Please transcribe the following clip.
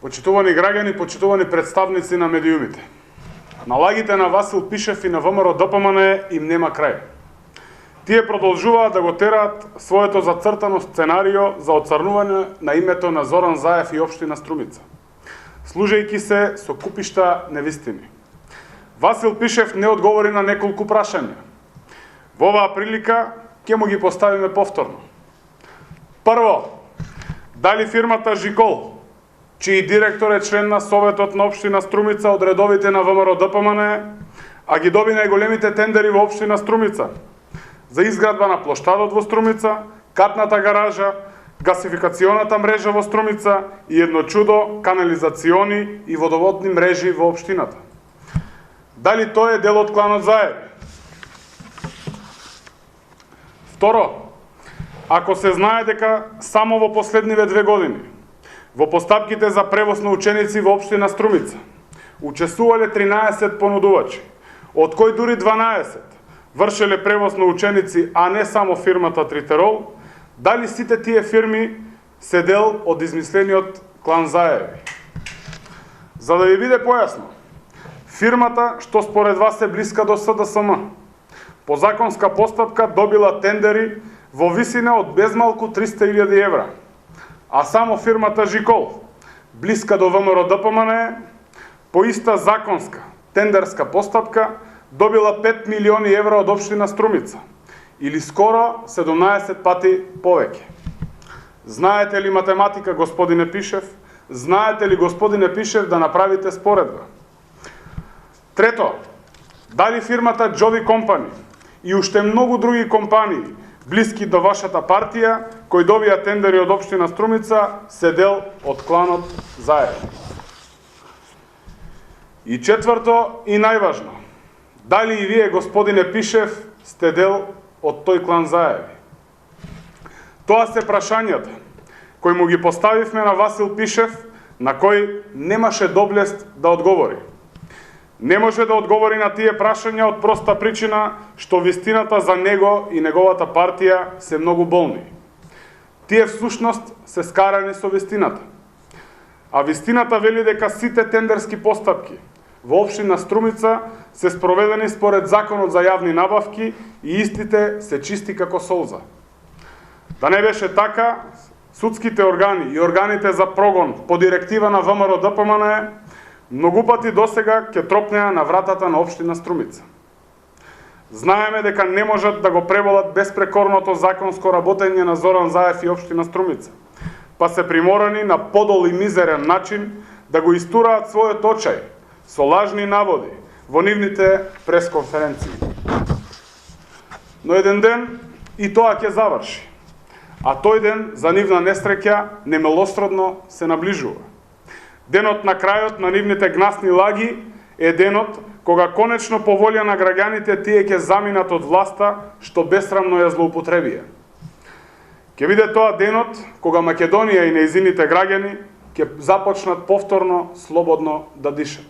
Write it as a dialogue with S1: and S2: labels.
S1: Почитувани граѓани, почитувани представници на медиумите. Налагите на Васил Пишев и на ВМРО ДПМН им нема крај. Тие продолжуваат да го тераат своето зацртано сценарио за оцрнување на името на Зоран Заев и општина Струмица, служејќи се со купишта невистини. Васил Пишев не одговори на неколку прашања. Во оваа прилика ќе му ги поставиме повторно. Прво, дали фирмата Жикол, чиј директор е член на Советот на општина Струмица од редовите на ВМРО ДПМН, а ги доби најголемите тендери во општина Струмица за изградба на плоштадот во Струмица, катната гаража, гасификационата мрежа во Струмица и едно чудо канализациони и водоводни мрежи во општината. Дали тој е дел од кланот Заев? Второ, ако се знае дека само во последниве 2 години во постапките за превоз на ученици во општина Струмица учествувале 13 понудувачи, од кои дури 12 вршеле превоз на ученици, а не само фирмата Тритерол, дали сите тие фирми се дел од измислениот клан Заеви? За да ви биде појасно, фирмата што според вас е блиска до СДСМ, по законска постапка добила тендери во висина од безмалку 300.000 евра, а само фирмата Жикол, блиска до ВМРО ДПМН, по иста законска тендерска постапка добила 5 милиони евра од општина Струмица, или скоро 17 пати повеќе. Знаете ли математика, господине Пишев? Знаете ли, господине Пишев, да направите споредба? Трето, дали фирмата Джови Компани и уште многу други компании блиски до вашата партија, кои добија тендери од општина Струмица, се дел од кланот Заев? И четврто и најважно, дали и вие, господине Пишев, сте дел од тој клан Заеви? Тоа се прашањата кои му ги поставивме на Васил Пишев, на кој немаше доблест да одговори. Не може да одговори на тие прашања од проста причина што вистината за него и неговата партија се многу болни. Тие всушност се скарани со вистината. А вистината вели дека сите тендерски постапки во општина Струмица се спроведени според законот за јавни набавки и истите се чисти како солза. Да не беше така, судските органи и органите за прогон по директива на ВМРО ДПМН многу пати досега ќе тропнеа на вратата на општина Струмица. Знаеме дека не можат да го преболат безпрекорното законско работење на Зоран Заев и општина Струмица, па се приморани на подол и мизерен начин да го истураат својот очај со лажни наводи во нивните пресконференции. Но еден ден и тоа ќе заврши, а тој ден за нивна несреќа немилосредно се наближува. Денот на крајот на нивните гнасни лаги е денот кога конечно по волја на граѓаните тие ќе заминат од власта што бесрамно ја злоупотребија. Ќе биде тоа денот кога Македонија и нејзините граѓани ќе започнат повторно слободно да дишат.